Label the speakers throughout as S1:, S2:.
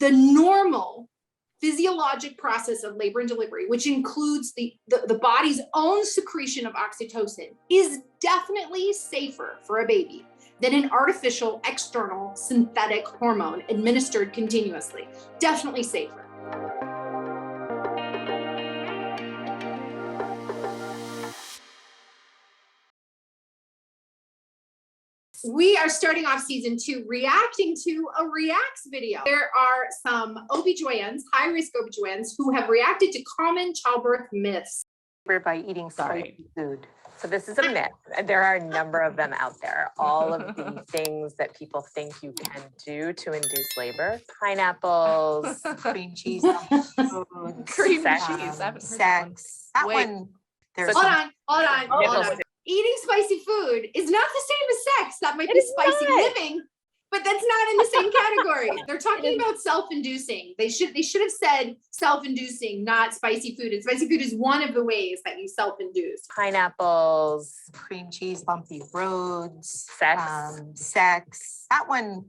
S1: the normal physiologic process of labor and delivery, which includes the body's own secretion of oxytocin, is definitely safer for a baby than an artificial, external, synthetic hormone administered continuously. Definitely safer. We are starting off season 2 reacting to a reacts video. There are some OBGYNs, high-risk OBGYNs, who have reacted to common childbirth myths.
S2: By eating spicy food. So this is a myth. There are a number of them out there. All of the things that people think you can do to induce labor. Pineapples,
S3: cream cheese,
S2: cream
S3: cheese, sex. That
S1: Wait.
S3: one.
S1: Hold on. Eating spicy food is not the same as sex. That might be spicy living, but that's not in the same category. They're talking about self-inducing. They should have said self-inducing, not spicy food. And spicy food is one of the ways that you self-induce.
S2: Pineapples,
S3: cream cheese, bumpy roads,
S2: sex.
S3: That one,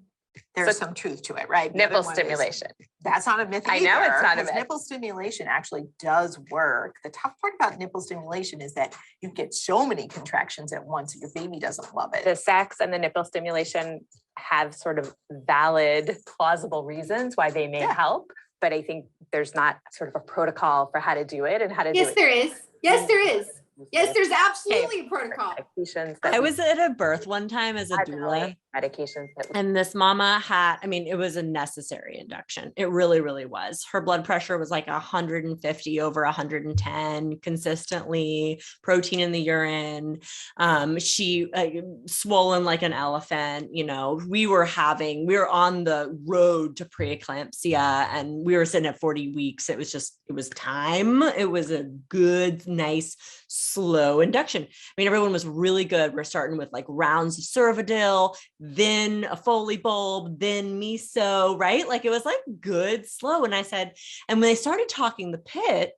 S3: there's some truth to it, right?
S2: Nipple stimulation.
S3: That's not a myth
S2: I
S3: either,
S2: know it's not a myth.
S3: Nipple stimulation actually does work. The tough part about nipple stimulation is that you get so many contractions at once, your baby doesn't love it.
S2: The sex and the nipple stimulation have sort of valid, plausible reasons why they may help, but I think there's not sort of a protocol for how to do it and how to do it.
S1: Yes, there is. Yes, there is. Yes, there's absolutely a protocol.
S4: I was at a birth one time as a doula.
S2: Medications
S4: and this mama had, I mean, it was a necessary induction. It really, really was. Her blood pressure was like 150 over 110 consistently, protein in the urine. She swollen like an elephant. You know, we were on the road to preeclampsia and we were sitting at 40 weeks. It was time. It was a good, nice, slow induction. I mean, everyone was really good. We're starting with like rounds of Cervidil, then a Foley bulb, then miso, right? Like it was like good, slow. And I said, and when they started talking the pit,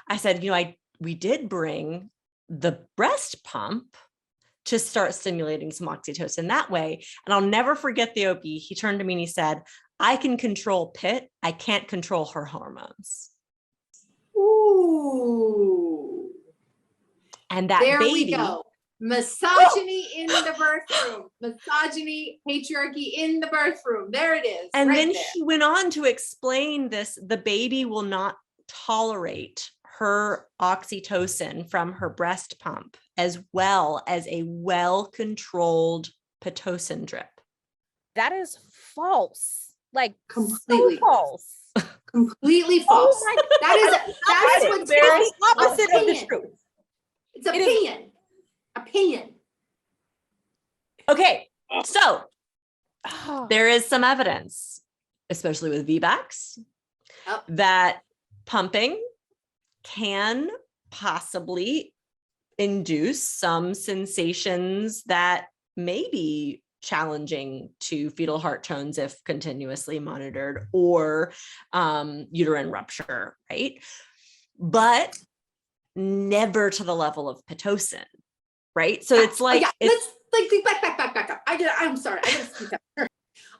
S4: I said, you know, we did bring the breast pump to start stimulating some oxytocin that way. And I'll never forget the OB. He turned to me and he said, I can control pit. I can't control her hormones.
S1: Ooh.
S4: And that
S1: there
S4: baby,
S1: we go. Misogyny in the birth room. Misogyny, patriarchy in the birth room. There it is.
S4: And
S1: right
S4: then
S1: there.
S4: he went on to explain this. The baby will not tolerate her oxytocin from her breast pump as well as a well-controlled Pitocin drip.
S2: That is false. Like
S1: completely
S2: so false.
S1: Completely false.
S2: Oh my God.
S1: That is what's
S2: the opposite of the truth.
S1: It's opinion. Opinion.
S4: Okay, so there is some evidence, especially with VBACs, that pumping can possibly induce some sensations that may be challenging to fetal heart tones if continuously monitored, or uterine rupture, right? But never to the level of Pitocin, right? So it's like,
S1: let's back up. I'm sorry, I gotta speak up.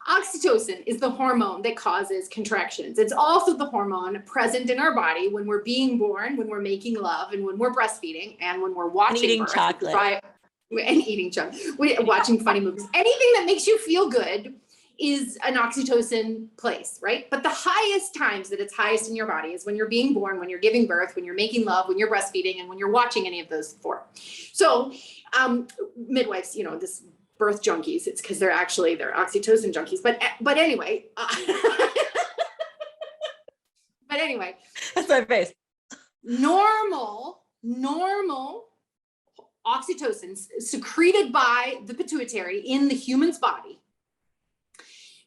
S1: Oxytocin is the hormone that causes contractions. It's also the hormone present in our body when we're being born, when we're making love, and when we're breastfeeding, and when we're watching
S4: and eating chocolate.
S1: Watching funny movies. Anything that makes you feel good is an oxytocin place, right? But the highest times that it's highest in your body is when you're being born, when you're giving birth, when you're making love, when you're breastfeeding, and when you're watching any of those four. So midwives, you know, this birth junkies, it's because they're oxytocin junkies. But anyway,
S4: that's my face.
S1: Normal oxytocin secreted by the pituitary in the human's body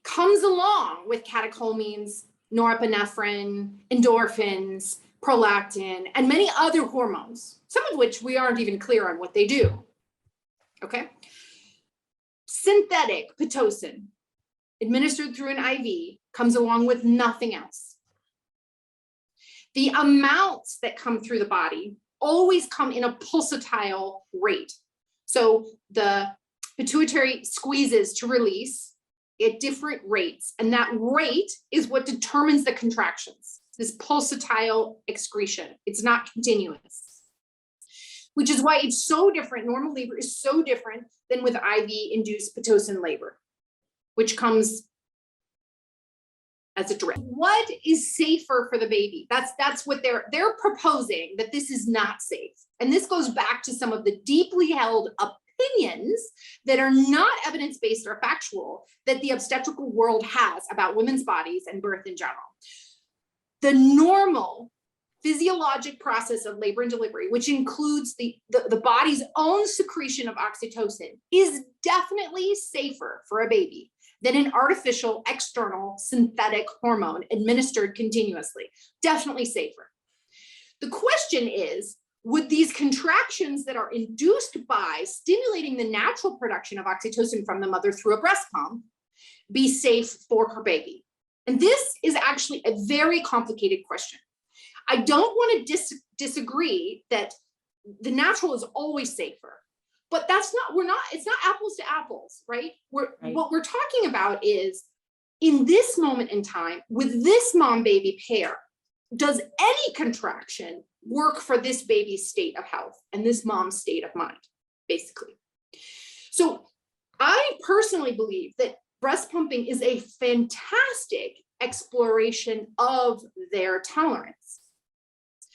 S1: comes along with catecholamines, norepinephrine, endorphins, prolactin, and many other hormones, some of which we aren't even clear on what they do. Okay. Synthetic Pitocin administered through an IV comes along with nothing else. The amounts that come through the body always come in a pulsatile rate. So the pituitary squeezes to release, at different rates. And that rate is what determines the contractions, this pulsatile excretion. It's not continuous, which is why it's so different. Normal labor is so different than with IV-induced Pitocin labor, which comes as a drip. What is safer for the baby? That's what they're proposing, that this is not safe. And this goes back to some of the deeply held opinions that are not evidence-based or factual that the obstetrical world has about women's bodies and birth in general. The normal physiologic process of labor and delivery, which includes the body's own secretion of oxytocin, is definitely safer for a baby than an artificial, external, synthetic hormone administered continuously. Definitely safer. The question is, would these contractions that are induced by stimulating the natural production of oxytocin from the mother through a breast pump be safe for her baby? And this is actually a very complicated question. I don't want to disagree that the natural is always safer, but it's not apples to apples, right? What we're talking about is, in this moment in time, with this mom-baby pair, does any contraction work for this baby's state of health and this mom's state of mind, basically? So I personally believe that breast pumping is a fantastic exploration of their tolerance.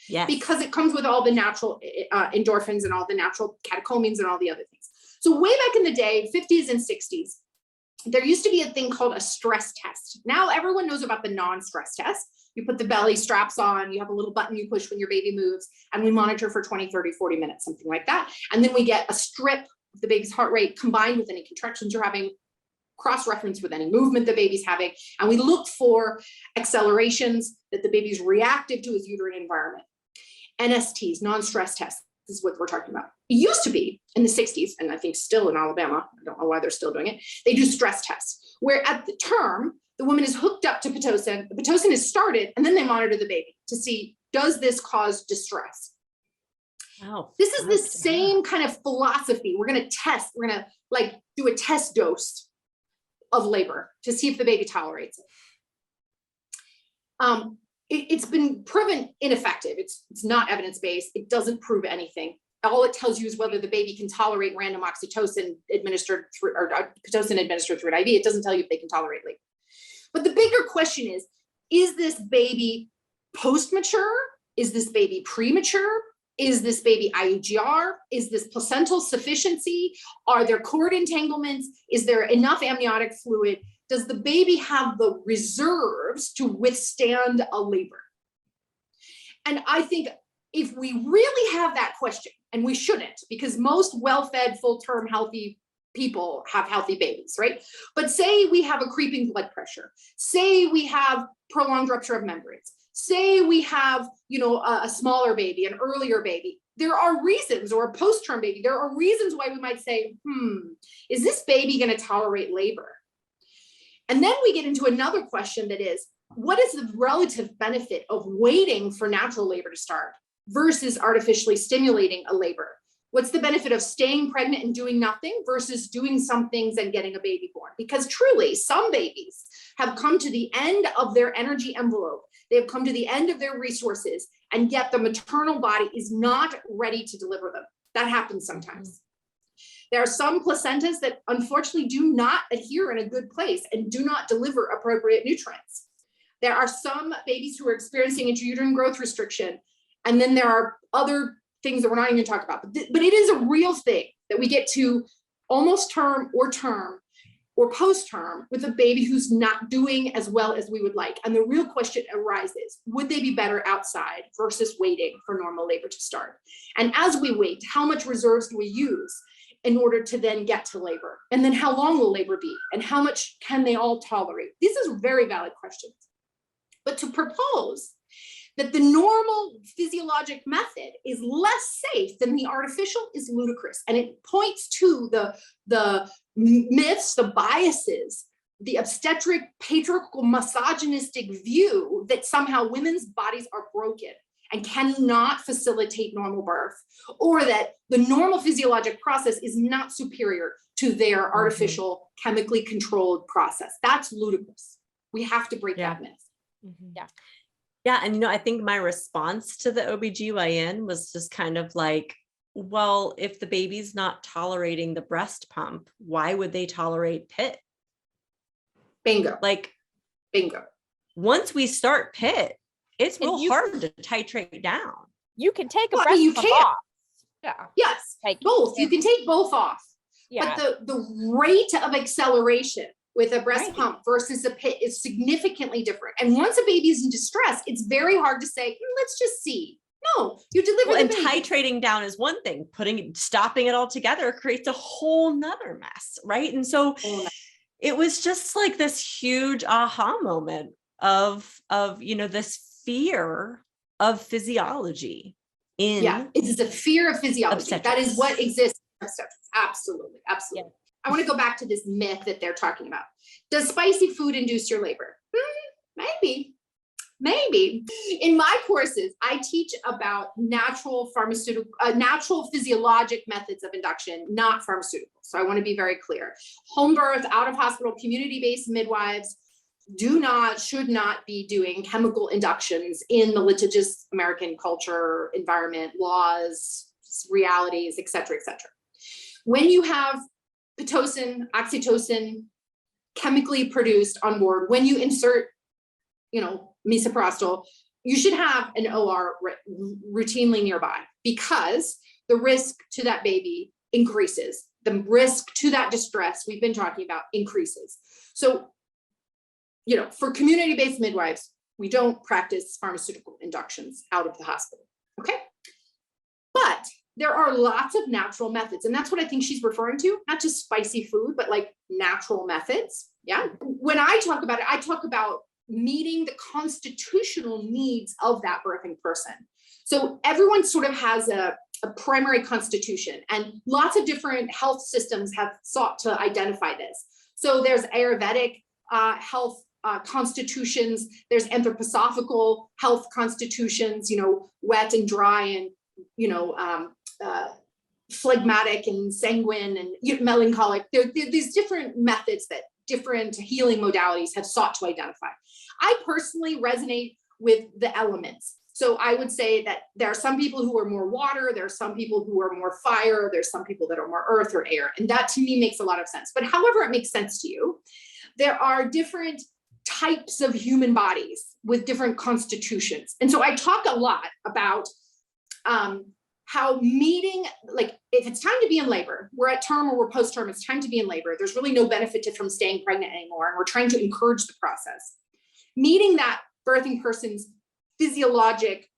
S4: Yes.
S1: Because it comes with all the natural endorphins and all the natural catecholamines and all the other things. So way back in the day, 50s and 60s, there used to be a thing called a stress test. Now everyone knows about the non-stress test. You put the belly straps on, you have a little button you push when your baby moves, and we monitor for 20, 30, 40 minutes, something like that. And then we get a strip of the baby's heart rate combined with any contractions you're having, cross-reference with any movement the baby's having, and we look for accelerations that the baby's reactive to his uterine environment. NSTs, non-stress tests, is what we're talking about. It used to be in the 60s, and I think still in Alabama, I don't know why they're still doing it, they do stress tests, where at the term, the woman is hooked up to Pitocin, the Pitocin is started, and then they monitor the baby to see, does this cause distress?
S4: Wow.
S1: This is the same kind of philosophy. We're gonna test, we're gonna like do a test dose of labor to see if the baby tolerates it. It's been proven ineffective. It's not evidence-based. It doesn't prove anything. All it tells you is whether the baby can tolerate random oxytocin administered through, or Pitocin administered through an IV. It doesn't tell you if they can tolerate labor. But the bigger question is this baby post-mature? Is this baby premature? Is this baby IUGR? Is this placental sufficiency? Are there cord entanglements? Is there enough amniotic fluid? Does the baby have the reserves to withstand a labor? And I think if we really have that question, and we shouldn't, because most well-fed, full-term, healthy people have healthy babies, right? But say we have a creeping blood pressure, say we have prolonged rupture of membranes, say we have, a smaller baby, an earlier baby, there are reasons, or a post-term baby, there are reasons why we might say, is this baby going to tolerate labor? And then we get into another question that is, what is the relative benefit of waiting for natural labor to start versus artificially stimulating a labor? What's the benefit of staying pregnant and doing nothing versus doing some things and getting a baby born? Because truly, some babies have come to the end of their energy envelope. They have come to the end of their resources, and yet the maternal body is not ready to deliver them. That happens sometimes. There are some placentas that unfortunately do not adhere in a good place and do not deliver appropriate nutrients. There are some babies who are experiencing intrauterine growth restriction, and then there are other things that we're not even talking about. But it is a real thing that we get to almost term or post-term with a baby who's not doing as well as we would like. And the real question arises, would they be better outside versus waiting for normal labor to start? And as we wait, how much reserves do we use in order to then get to labor? And then how long will labor be? And how much can they all tolerate? These are very valid questions. But to propose that the normal physiologic method is less safe than the artificial is ludicrous. And it points to the myths, the biases, the obstetric, patriarchal, misogynistic view that somehow women's bodies are broken and cannot facilitate normal birth, or that the normal physiologic process is not superior to their artificial, chemically controlled process. That's ludicrous. We have to break that myth.
S2: Yeah.
S4: Yeah. And, I think my response to the OBGYN was just kind of like, well, if the baby's not tolerating the breast pump, why would they tolerate PIT?
S1: Bingo. Bingo.
S4: Once we start PIT, it's
S2: And
S4: real hard to titrate down.
S2: You can take a
S1: Well,
S2: breast
S1: you
S2: pump
S1: can.
S2: off. Yeah.
S1: Yes,
S2: Like,
S1: both. You can take both off.
S2: Yeah.
S1: But the rate of acceleration with a breast
S4: Right.
S1: pump versus a PIT is significantly different. And once a baby is in distress, it's very hard to say, let's just see. No, you deliver
S4: Well,
S1: the
S4: and
S1: baby.
S4: titrating down is one thing. Stopping it all together creates a whole nother mess, right? And so it was just like this huge aha moment of this fear of physiology in
S1: It is a fear of physiology. That is
S4: obstetrics.
S1: what exists in obstetrics. Absolutely. Absolutely. I want to go back to this myth that they're talking about. Does spicy food induce your labor? Maybe. In my courses, I teach about natural physiologic methods of induction, not pharmaceuticals. So I want to be very clear. Home birth, out of hospital, community-based midwives should not be doing chemical inductions in the litigious American culture, environment, laws, realities, et cetera, et cetera. When you have Pitocin, oxytocin, chemically produced on board, when you insert, misoprostol, you should have an OR routinely nearby, because the risk to that baby increases. The risk to that distress we've been talking about increases. So, for community-based midwives, we don't practice pharmaceutical inductions out of the hospital, okay? But there are lots of natural methods, and that's what I think she's referring to, not just spicy food, but like natural methods, yeah? When I talk about it, I talk about meeting the constitutional needs of that birthing person. So everyone sort of has a primary constitution, and lots of different health systems have sought to identify this. So there's Ayurvedic health constitutions, there's anthroposophical health constitutions, wet and dry and, phlegmatic and sanguine and melancholic. There are these different methods that different healing modalities have sought to identify. I personally resonate with the elements. So I would say that there are some people who are more water, there are some people who are more fire, there's some people that are more earth or air. And that to me makes a lot of sense. But however it makes sense to you, there are different types of human bodies with different constitutions. And so I talk a lot about how meeting, like if it's time to be in labor, we're at term or we're post-term, it's time to be in labor. There's really no benefit from staying pregnant anymore. And we're trying to encourage the process. Meeting that birthing person's physiologic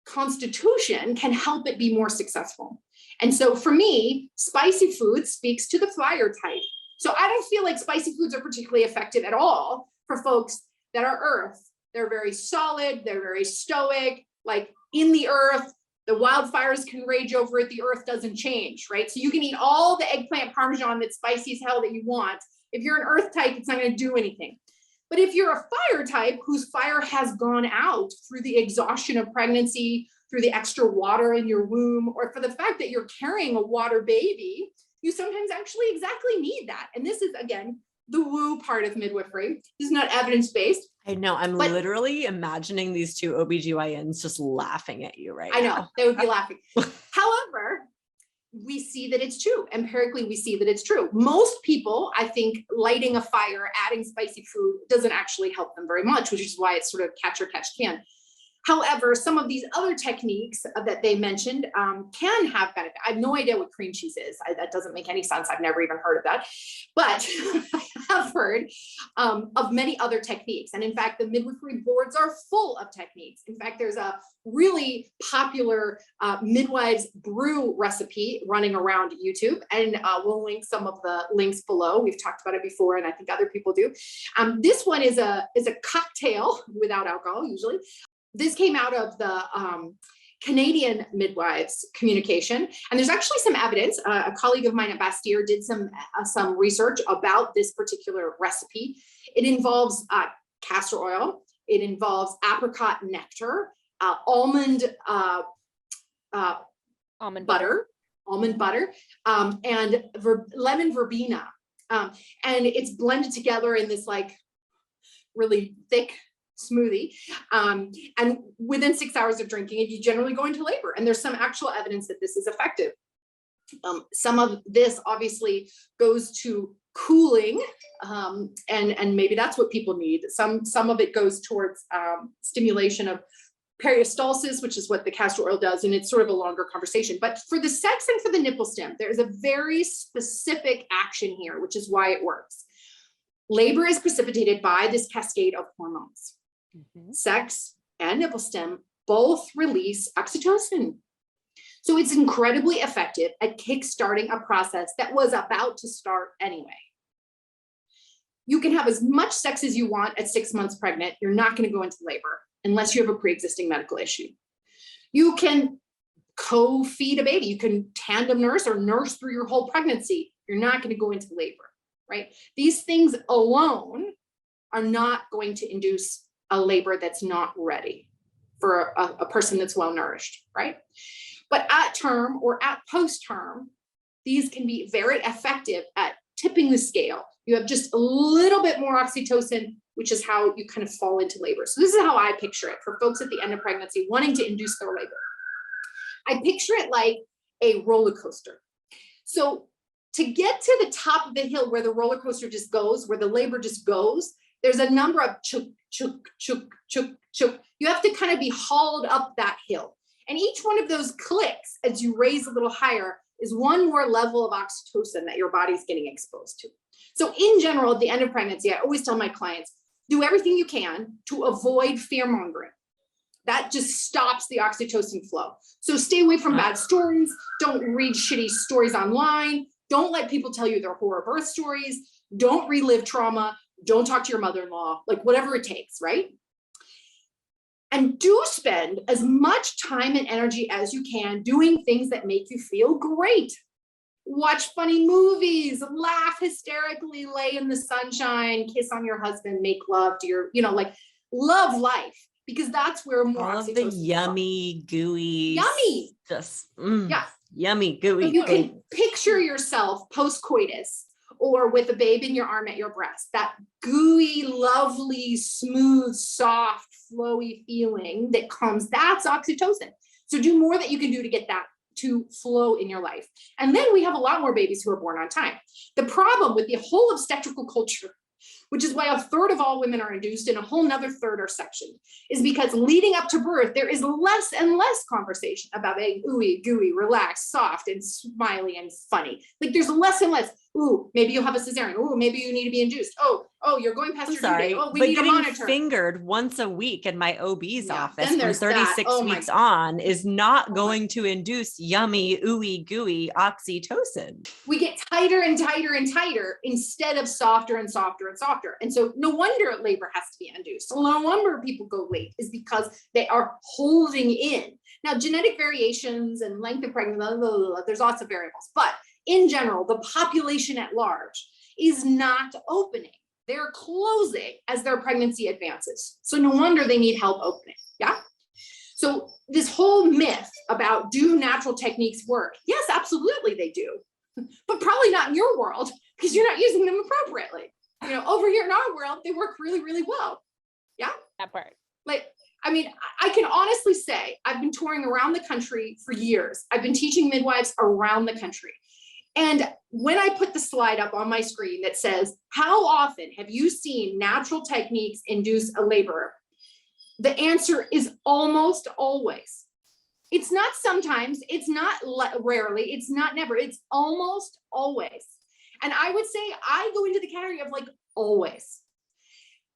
S1: constitution can help it be more successful. And so for me, spicy food speaks to the fire type. So I don't feel like spicy foods are particularly effective at all for folks that are earth. They're very solid, they're very stoic, like in the earth, the wildfires can rage over it, the earth doesn't change, right? So you can eat all the eggplant parmesan that's spicy as hell that you want. If you're an earth type, it's not gonna do anything. But if you're a fire type whose fire has gone out through the exhaustion of pregnancy, through the extra water in your womb, or for the fact that you're carrying a water baby, you sometimes actually exactly need that. And this is, again, the woo part of midwifery. This is not evidence-based.
S4: I know, I'm literally imagining these two OBGYNs just laughing at you right now.
S1: I know, they would be laughing. However, we see that it's true. Empirically, we see that it's true. Most people, I think, lighting a fire, adding spicy food doesn't actually help them very much, which is why it's sort of catch or catch can. However, some of these other techniques that they mentioned can have benefit. I have no idea what cream cheese is. That doesn't make any sense. I've never even heard of that. But I have heard of many other techniques. And in fact, the midwifery boards are full of techniques. In fact, there's a really popular midwives brew recipe running around YouTube. And we'll link some of the links below. We've talked about it before, and I think other people do. This one is a cocktail without alcohol, usually. This came out of the Canadian midwives communication. And there's actually some evidence. A colleague of mine at Bastyr did some research about this particular recipe. It involves castor oil. It involves apricot nectar. almond butter, and lemon verbena. And it's blended together in this like really thick smoothie. And within 6 hours of drinking it, you generally go into labor. And there's some actual evidence that this is effective. Some of this obviously goes to cooling, and maybe that's what people need. Some of it goes towards stimulation of peristalsis, which is what the castor oil does, and it's sort of a longer conversation. But for the sex and for the nipple stim, there's a very specific action here, which is why it works. Labor is precipitated by this cascade of hormones. Sex and nipple stim both release oxytocin. So it's incredibly effective at kickstarting a process that was about to start anyway. You can have as much sex as you want at 6 months pregnant. You're not going to go into labor unless you have a pre-existing medical issue. You can co-feed a baby. You can tandem nurse or nurse through your whole pregnancy. You're not going to go into labor, right? These things alone are not going to induce a labor that's not ready for a person that's well nourished, right? But at term or at post-term, these can be very effective at tipping the scale. You have just a little bit more oxytocin, which is how you kind of fall into labor. So this is how I picture it for folks at the end of pregnancy wanting to induce their labor. I picture it like a roller coaster. So to get to the top of the hill where the roller coaster just goes, where the labor just goes, there's a number of chuk, chuk, chuk, chuk, chuk. You have to kind of be hauled up that hill. And each one of those clicks, as you raise a little higher, is one more level of oxytocin that your body's getting exposed to. So in general, at the end of pregnancy, I always tell my clients, do everything you can to avoid fear mongering. That just stops the oxytocin flow. So stay away from bad stories. Don't read shitty stories online. Don't let people tell you their horror birth stories. Don't relive trauma. Don't talk to your mother-in-law, like whatever it takes, right? And do spend as much time and energy as you can doing things that make you feel great. Watch funny movies, laugh hysterically, lay in the sunshine, kiss on your husband, make love to your, like love life, because that's where more
S4: all of the yummy, gooey, just yummy, gooey.
S1: So you can picture yourself post-coitus or with a babe in your arm at your breast, that gooey, lovely, smooth, soft, flowy feeling that comes, that's oxytocin. So do more that you can do to get that to flow in your life. And then we have a lot more babies who are born on time. The problem with the whole obstetrical culture, which is why a third of all women are induced and a whole nother third are sectioned, is because leading up to birth, there is less and less conversation about being ooey, gooey, relaxed, soft, and smiley and funny. Like there's less and less, ooh, maybe you'll have a cesarean. Ooh, maybe you need to be induced. Oh, you're going past your due date. Oh, we need a monitor.
S4: Fingered once a week in my OB's office from 36 weeks on is not going to induce yummy, ooey, gooey oxytocin.
S1: We get tighter and tighter and tighter instead of softer and softer and softer. And so no wonder labor has to be induced. So no wonder people go late is because they are holding in. Now, genetic variations and length of pregnancy, blah, blah, blah, blah, there's lots of variables, but in general, the population at large is not opening. They're closing as their pregnancy advances. So no wonder they need help opening, yeah? So this whole myth about do natural techniques work? Yes, absolutely they do, but probably not in your world because you're not using them appropriately. Over here in our world, they work really, really well, yeah?
S2: That part.
S1: I can honestly say I've been touring around the country for years. I've been teaching midwives around the country. And when I put the slide up on my screen that says, how often have you seen natural techniques induce a laborer? The answer is almost always. It's not sometimes, it's not rarely, it's not never, it's almost always. And I would say I go into the category of like always.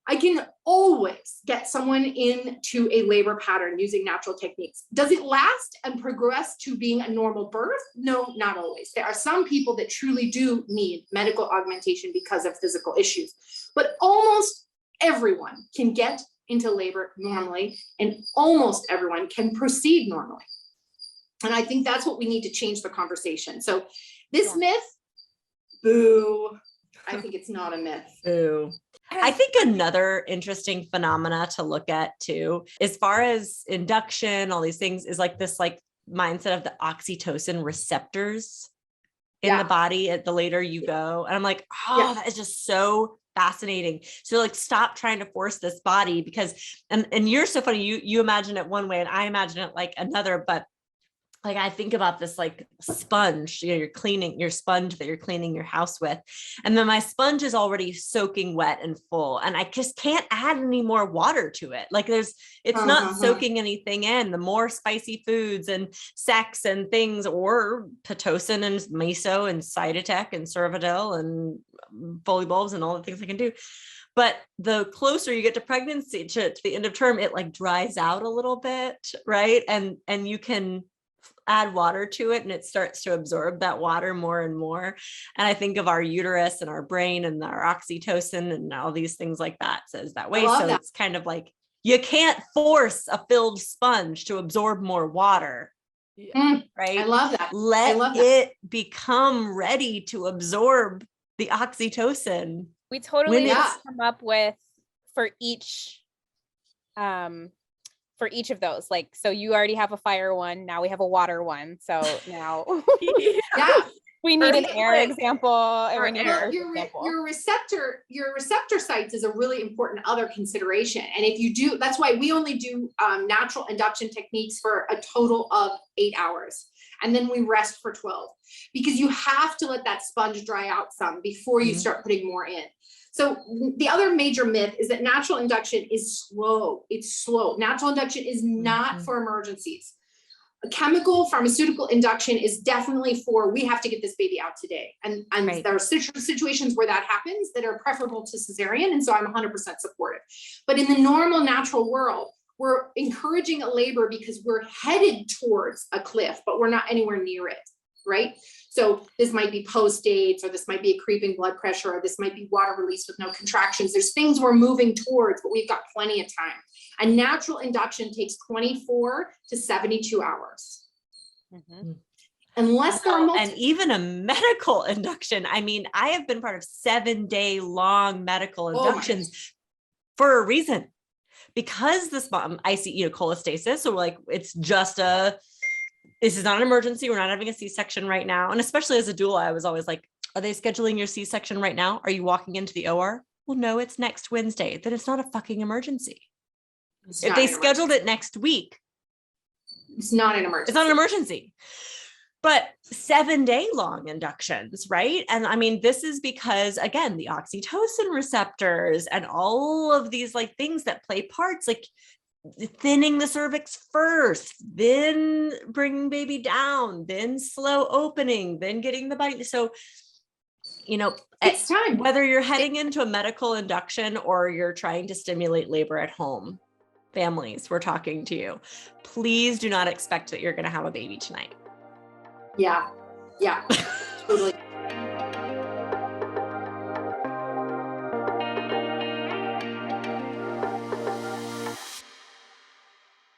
S1: I can always get someone into a labor pattern using natural techniques. Does it last and progress to being a normal birth? No, not always. There are some people that truly do need medical augmentation because of physical issues, but almost everyone can get into labor normally and almost everyone can proceed normally. And I think that's what we need to change the conversation. So this myth, boo. I think it's not a myth.
S4: Boo. I think another interesting phenomena to look at too, as far as induction, all these things, is like this like mindset of the oxytocin receptors in the body at the later you go. And I'm like, oh, that is just so fascinating. So like, stop trying to force this body because, and you're so funny. You imagine it one way and I imagine it like another, but like, I think about this like sponge, you're cleaning your sponge that you're cleaning your house with. And then my sponge is already soaking wet and full. And I just can't add any more water to it. Like it's not soaking anything in. The more spicy foods and sex and things, or Pitocin and meso and Cytotec and Cervidil and Foley bulbs and all the things I can do. But the closer you get to pregnancy, to the end of term, it like dries out a little bit, right? And you can add water to it and it starts to absorb that water more and more. And I think of our uterus and our brain and our oxytocin and all these things like that says that way. So it's kind of like, you can't force a filled sponge to absorb more water. Right?
S1: I love that.
S4: Let it become ready to absorb the oxytocin.
S5: We totally need to come up with for each of those. Like, so you already have a fire one. Now we have a water one. So now we need an air example. And we need
S1: your receptor sites is a really important other consideration. And if you do, that's why we only do natural induction techniques for a total of 8 hours. And then we rest for 12, because you have to let that sponge dry out some before you start putting more in. So the other major myth is that natural induction is slow. It's slow. Natural induction is not for emergencies. A chemical pharmaceutical induction is definitely for, we have to get this baby out today. And there are situations where that happens that are preferable to cesarean. And so I'm 100% supportive. But in the normal natural world, we're encouraging a labor because we're headed towards a cliff, but we're not anywhere near it, right? So this might be post dates, or this might be a creeping blood pressure, or this might be water release with no contractions. There's things we're moving towards, but we've got plenty of time. A natural induction takes 24 to 72 hours. Unless they're
S4: and even a medical induction. I mean, I have been part of 7-day long medical inductions for a reason, because this ICU cholestasis. So like, it's just this is not an emergency. We're not having a C-section right now. And especially as a doula, I was always like, are they scheduling your C-section right now? Are you walking into the OR? Well, no, it's next Wednesday. Then it's not a fucking emergency. If they scheduled it next week,
S1: it's not an emergency.
S4: It's not an emergency. But 7-day long inductions, right? And I mean, this is because, again, the oxytocin receptors and all of these like things that play parts, like thinning the cervix first, then bringing baby down, then slow opening, then getting the bite. So, you know,
S1: it's time.
S4: Whether you're heading into a medical induction or you're trying to stimulate labor at home, families, we're talking to you. Please do not expect that you're going to have a baby tonight.
S1: Yeah, totally.